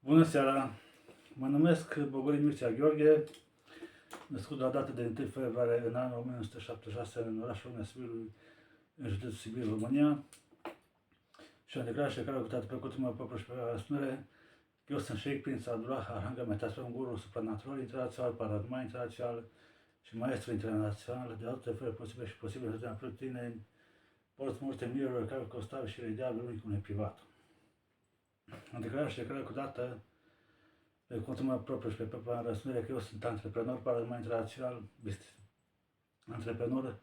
Bună seara! Mă numesc Bogorin Mircea Gheorghe, născut la data de 1 februarie în anul 1976 în orașul Năsibirului, în județul Sibiu, România. Și am declarat și care cu toate plăcutul meu propriu și pe răspundere că eu sunt Sheikh Prince Abdullah, Arhangel Metatron, guru supranatural internațional, paranormal internațional și maestru internațional de alte feluri posibile și posibile să te tine, post multe miruri care costau și redeabil unicul neprivat. Am declarat și care cu dată pe contul meu propriu și pe propria răspundere că eu sunt antreprenor paranormal internațional, antreprenor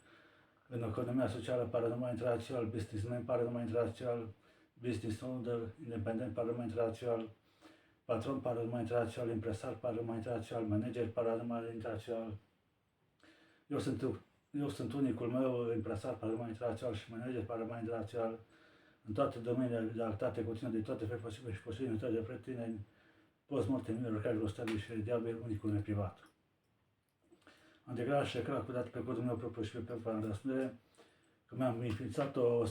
în economia socială paranormal internațional, businessman paranormal internațional, business owner independent paranormal internațional, patron paranormal internațional, impresar paranormal internațional, manager paranormal internațional. Eu sunt unicul meu impresar paranormal internațional și manager paranormal internațional în toate domeniile de activitate continuă, de toate feluri posibile și posibilități de pretutindeni, post-mortem miruri care rostabil și diabel unicul neprivat. Am declarat și declarat cu dată pe codul meu propriu și pe propria răspundere că mi-am înființat o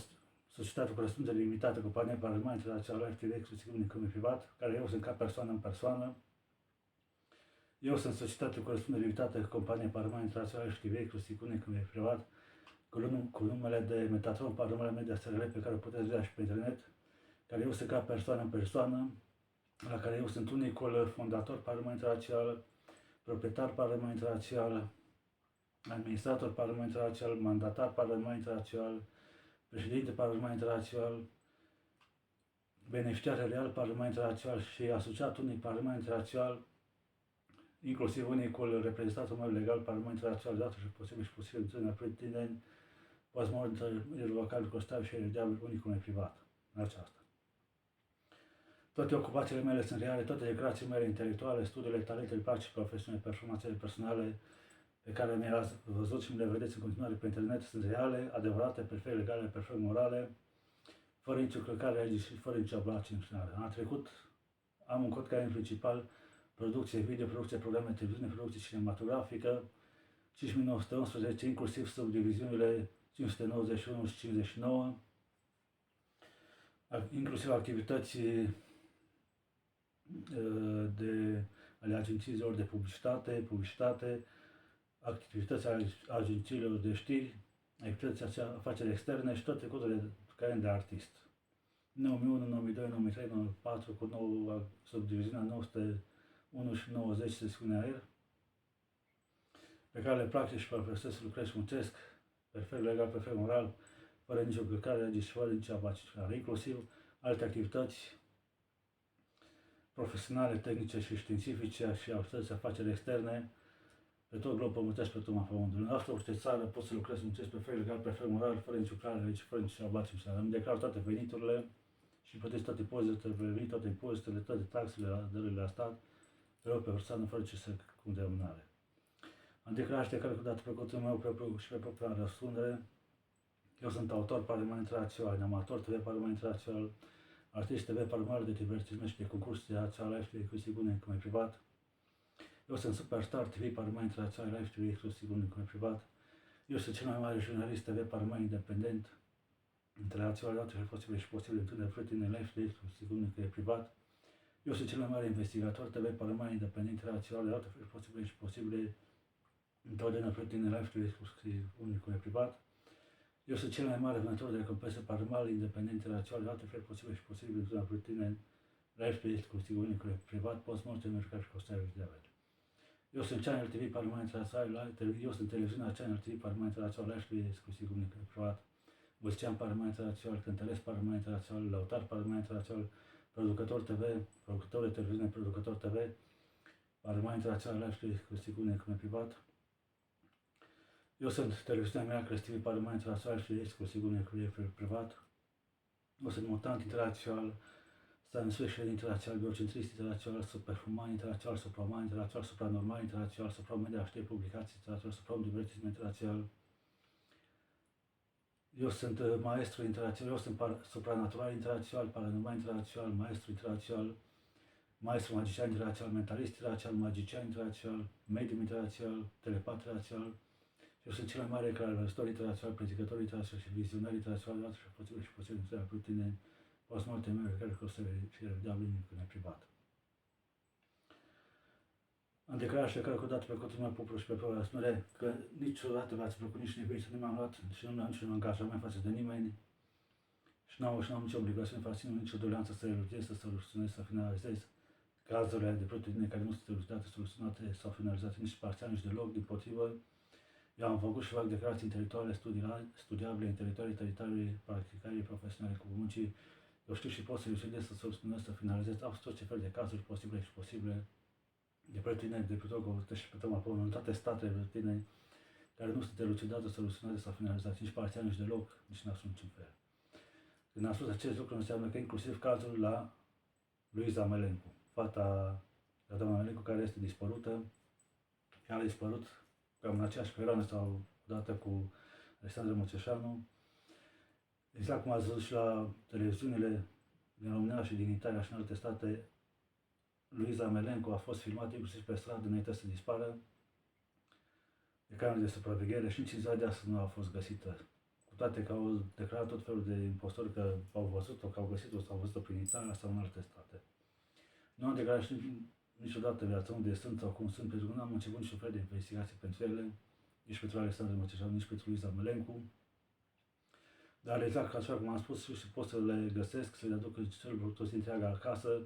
societate cu răspundere limitată, companie paranormal internațională, activ exclusiv unicul neprivat, care eu sunt ca persoană în persoană. Eu sunt societate cu răspundere limitată, companie paranormal internațională, activ exclusiv unicul neprivat, cu numele de Metatron Paranormal Media SRL pe care o puteți vedea și pe internet, care eu sunt ca persoană în persoană, la care eu sunt unicul fondator paranormal internațional, proprietar paranormal internațional, administrator paranormal internațional, mandatar paranormal internațional, președinte paranormal internațional, beneficiar real paranormal internațional și asociat unic paranormal internațional, inclusiv unicul reprezentantul meu legal paranormal internațional de și posibil și posibil în pretutindeni, post-mortem irrevocabil, costabil și irremediabil unicul neprivat. Aceasta. Toate ocupațiile mele sunt reale, toate declarațiile mele intelectuale, studiile, talentele, practici, profesiunile, performanțele personale pe care mi-ați văzut și mi le vedeți în continuare pe internet sunt reale, adevărate, perfect legale, perfect morale, fără nicio călcare și fără nicio ablație în finale. Am trecut, am un cod care în principal producție video, producție programe de televiziune, producție cinematografică, 5911, inclusiv subdiviziunile 591 și 59, inclusiv activități ale agențiilor de publicitate, activități ale agențiilor de știri, activități afaceri externe și toate codurile care de artist. 9001, 9002, 9003, 9004 cu nouă subdiviziunea 901 și 90 sesiunea aer, pe care le practic și profesez să lucrez și muncesc, perfect legal, perfect moral, fără nicio călcare și fără nicio abacicare, inclusiv alte activități profesionale, tehnice și științifice și activități afaceri externe pe tot globul pământesc, pe tot mapa pământului. În asta orice țară pot să lucrez, muncesc perfect legal, perfect moral, fără nicio călcare și fără nicio abacicare. Îmi declar toate veniturile și plătesc toate impozitele, toate impozitele, toate taxele, dările la stat, pe persoană, fără ce să condamnare. Am declarat și declar cu dată pe contul meu propriu și pe propria răspundere. Eu sunt autor paranormal internațional, amator TV paranormal internațional, artist TV paranormal de divertisment și de concurs teatral, live TV exclusiv unic mai privat. Eu sunt superstar TV paranormal internațional, live TV exclusiv unic mai privat. Eu sunt cel mai mare jurnalist TV paranormal independent, internațional, de alte posibile și posibile întâlniri pretutine, live TV exclusiv unic mai privat. Eu sunt cel mai mare investigator TV paranormal independent, internațional, de alte posibile și posibile întotdeauna pretutine, live TV exclusiv unic mai privat. Eu sunt cel mai mare vânător de recompense paranormal, independent, internațional, de alte feluri posibile și posibile întotdeauna pretutine, live TV exclusiv unic privat, post-mortem, mercat și costabil și diabet. Eu sunt Channel TV paranormal internațional, eu sunt televiziunea Channel TV paranormal internațional, live TV exclusiv unic privat, Băscean paranormal internațional, Cântăreț paranormal internațional, Lăutar paranormal internațional, producător TV, producător de televiziune, producător TV, paranormal internațional, live TV exclusiv unic privat. Eu sunt televiziunea mea, Crest TV paranormal internațional și exclusiv unic privat. Eu sunt mutant internațional, science fiction internațional, biocentrist internațional, superhuman internațional, supraman internațional, supranormal internațional, supramedia știri, publicații internațional, supraunivertism internațional. Eu sunt maestru internațional, eu sunt supranatural internațional, paranormal internațional, maestru internațional, maestru magician internațional, mentalist internațional, magician internațional, medium internațional, telepat internațional. Eu sunt cel mai mare călător internațional, predicător internațional și vizionar internațional, și posibil să plătine post-mortem care o să fie real cu neprivat. Am declarat și declar că odată pe contul meu propriu și pe propria răspundere că niciodată v-ați plăcut nici nici nu m-am luat și nu am niciun angajament față de nimeni și n-am nicio obligațiune față de nimeni, nicio doleanță să elucidez, să soluționez, să finalizez cazurile de pretutindeni care nu sunt elucidate, soluționate sau finalizate nici parțial, nici deloc, dimpotrivă. Eu am făcut și fac declarații intelectuale studiabile, intelectuale, teritoriale, practicare, profesionale cu muncii. Eu știu și pot să elucidez, să soluționez, să finalizez absolut tot ce fel de cazuri posibile și posibile de pretutindeni, de protocol și pe tema în toate statele pretutindeni care nu sunt elucidate, soluționate sau finalizate nici parțial, nici deloc, nici în absolut niciun fel. Când am spus acest lucru, înseamnă că inclusiv cazul la Luiza Melencu, fata la doamna Melencu, care este dispărută, care a dispărut cam în aceeași perioadă sau odată cu Alexandru Muceșanu. Exact cum ați văzut și la televiziunile din România și din Italia și în alte state, Luiza Melencu a fost filmată inclusiv pe stradă înainte să dispară de camere de supraveghere și nici în ziua de astăzi nu a fost găsită. Cu toate că au declarat tot felul de impostori că au văzut-o, că au găsit-o sau au văzut-o prin Italia sau în alte state. Nu am declarat niciodată viața unde sunt sau cum sunt, pentru că nu am început niciun fel de investigație pentru ele, nici pentru Alexandru Muceșanu, nici pentru Luiza Melencu. Dar exact așa cum am spus, și pot să le găsesc, să le aduc toți întreaga acasă,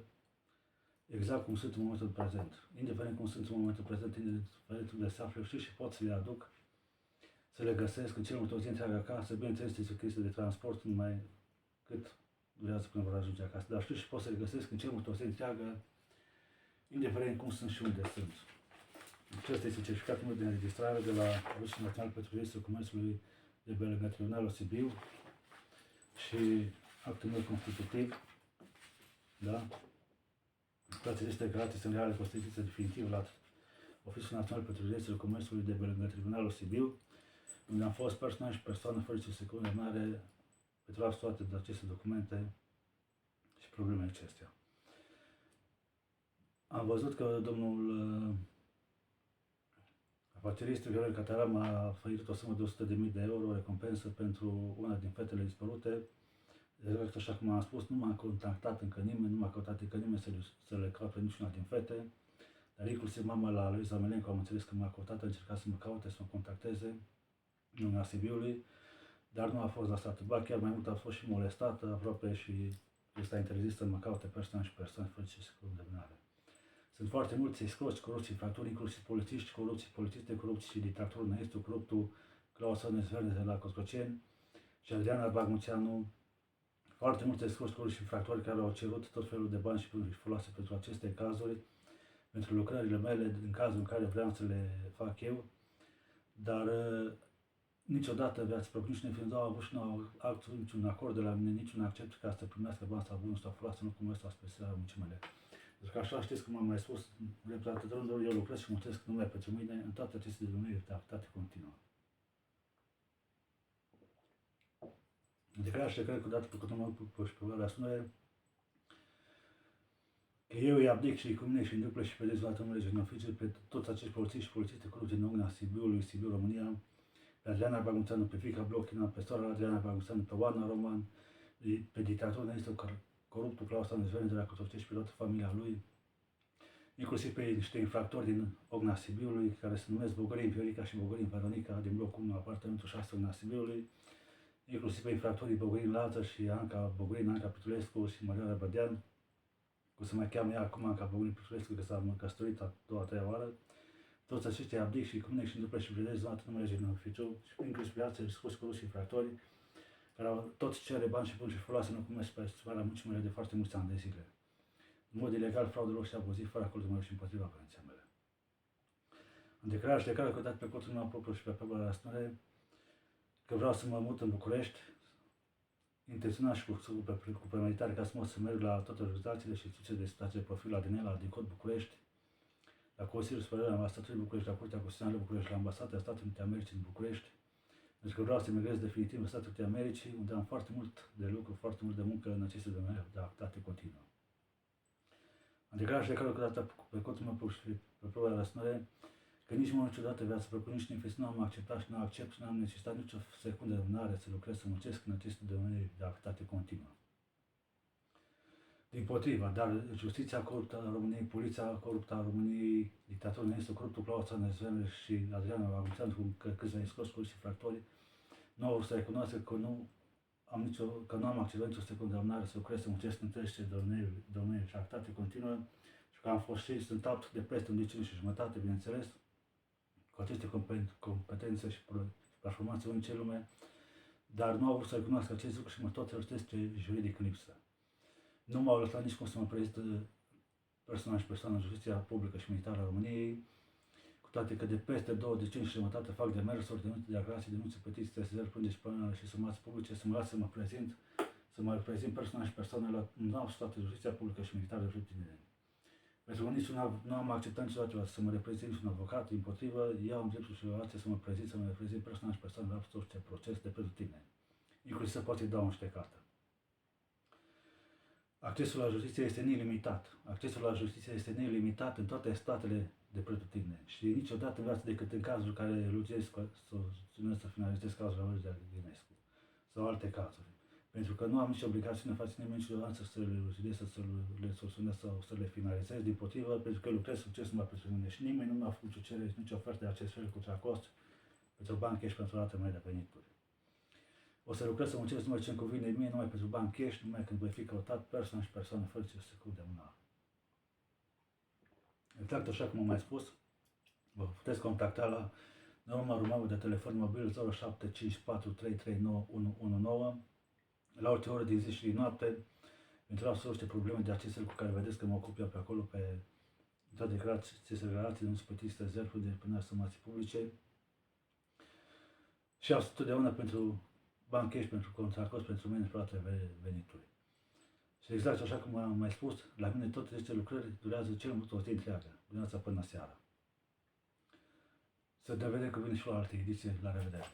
exact cum sunt în momentul prezent. Indiferent cum sunt în momentul prezent, indiferent unde se află, știu și pot să le aduc, să le găsesc în cel mai toți întreaga acasă. Bineînțeles, este o chestie de transport, numai cât durează până vor ajunge acasă. Dar știu și pot să le găsesc în cel mai toți întreaga, indiferent cum sunt și unde sunt. Acesta este certificatul meu de înregistrare de la Oficiul Național pentru Registrul Comerțului de pe lângă Tribunalul Sibiu și actul meu constitutiv, da? Toate aceste declarații sunt reale, constituție definitiv la Oficiul Național pentru Registrul Comerțului de pe lângă Tribunalul Sibiu, unde am fost personal și persoană fără nicio secundă mare pentru toate aceste documente și problemele acestea. Am văzut că domnul afaceristul Viorel Cataram a oferit o sumă de 100.000 de euro recompensă pentru una din fetele dispărute. Exact așa cum am spus, nu m-a contactat încă nimeni, nu m-a contactat încă nimeni să le caute niciuna din fete, dar inclusiv mama la Luiza Melencu am înțeles că m-a căutat, a încercat să mă caute, să mă contacteze în lumea Sibiului, dar nu a fost lăsată. Ba chiar mai mult a fost și molestată aproape și este interzis să mă caute persoane și persoane fără ce condamnare. Sunt foarte mulți excluși, corupți, infractori, inclusiv polițiști, corupți, polițiste, corupți și dictatorul Năistu, coruptul Claus Iones Verne de la Cotroceni și Adriana Bagmuțeanu, foarte mulți excluși, corupți și infractori care au cerut tot felul de bani și foloase pentru aceste cazuri, pentru lucrările mele, în cazul în care vreau să le fac eu, dar niciodată viața proprie nici nefiind au avut și nu au niciun acord de la mine, niciun accept ca să primească bani sau bunuri sau foloase, nu cum ăsta spre muncii mele. Pentru că așa știți cum am mai spus, reprezentantul de rânduri, eu lucrez și muncesc numai pentru mine în toate aceste domenii de activitate continuă. Declar și cred că odată pe câtul meu și pe vara sunere, că eu îi abdic și cu mine și în duplă și pe dezvoltă în lege în oficiu pe toți acești polițiști și polițiste corupți din Ogna Sibiului, Sibiu, România, pe Adriana Bagmuțeanu, pe Fica Blochina, pe sora Adriana Bagmuțeanu, pe Oana Roman, pe dictatorul Năistu, coruptul Claus Iones Verne de la Cotroceni și pe toată familia lui, inclusiv pe niște infractori din Ogna Sibiului, care se numesc Bogărin Viorica și Bogărin Veronica, din blocul 1, apartamentul 6 Ogna Sibiului, inclusiv pe infractorii Bogărin Lazar și Anca Bogărin, Anca Pitulescu și Maria Bădean, cum se mai cheamă ea acum Anca Bogărin Pitulescu, că s-a căsătorit a doua, a treia oară. Toți aceștia abdic și cu mine și în duplă și vedezi zonată numele din oficiu, și inclusiv pe alții discuți cu și infractori, care au toți cere bani și buni și foloase în cum pe la muncii mele de foarte mulți ani de zile. În mod ilegal, fraudelor și abuziv, fără acordul meu și împotriva părinții mele. Am declarat și declar că dat pe contul meu propriu și pe propria răspundere că vreau să mă mut în București, intenționat și cu premeditare ca să merg la toate organizațiile și instituțiile de situație de profil la DNL, din Cod București, la Consiliul Superior al Statului București, la Curtea Constituțională București, la Ambasada Statului Unite Americii în București, pentru că vreau să emigrez definitiv în Statele Unite Americii, unde am foarte mult de lucru, foarte mult de muncă în aceste domenii de activitate continuă. Am declarat și declar că data pe contul meu și pe propria răspundere că nici mă niciodată viața proprie, nici nimic nu am acceptat și nu accept și nu am necesitat nicio secundă de răbdare să lucrez, să muncesc în aceste domenii de activitate continuă. Din Dimpotriva, dar justiția coruptă a României, poliția coruptă a României, dictatorul este coruptul Claus Țănăzveanu și Adrian Aguțeanu, cu câțiva exclus și infractori, nu au să recunoască că nu am acceptat nicio condamnare să lucrez, să muncesc în 13 domenii și activitate continuă și că am fost și sunt apt de peste un deceniu și jumătate, bineînțeles, cu aceste competențe și performanțe unice în lume, dar nu au vrut să recunoască acest lucru și mă tot răstesc juridic în lipsă. Nu m-au lăsat nici cum să mă prezintă personal și persoană în justiția publică și militară a României, cu toate că de peste 2 decenii și jumătate fac demersuri, denunțe, declarații, denunțe, petiții, testări, plângeri penale și sumați publice, să mă las să mă reprezint personal și persoană în absolută justiția publică și militară de tineri. Pentru că nici nu am acceptat niciodată să mă reprezint niciun avocat, împotrivă, eu am dreptul și obligația să mă reprezint personal și persoană în absolut orice proces de pentru tine, inclusiv să poți da o înștecată. Accesul la justiție este nelimitat. Accesul la justiție este nelimitat în toate statele de pretutindeni și niciodată în viață decât în cazul care lugesc să finalizez cazul la de Dinescu sau alte cazuri. Pentru că nu am nicio obligație față nimeni niciodată să le lugesc, să le soluționez sau să le finalizez, dimpotrivă, pentru că lucrez succes numai pentru mine și nimeni nu mi-a făcut nicio cerere, nicio ofertă de acest fel cu cost pentru bani cash, pentru alte mai de venituri. O să lucrez să muncesc numai ce-mi convine mie, numai pentru bani cash, numai când voi fi căutat persoană și persoană fără ce să de mâna. Exact așa cum am mai spus, vă puteți contacta la numărul meu de telefon mobil 0754339119 la orice oră din zi și din noapte pentru a orice probleme de acestea cu care vedeți că mă ocup eu pe acolo pe toate declarații, nu se plătiți rezervul de până sumații publice și am totdeauna pentru bani cash, pentru contracost, pentru mine, pentru alte venituri. Și exact așa cum am mai spus, la mine toate aceste lucrări durează cel mult o zi întreagă, dimineața până seara. Să ne vedem că vine și la alte ediții. La revedere!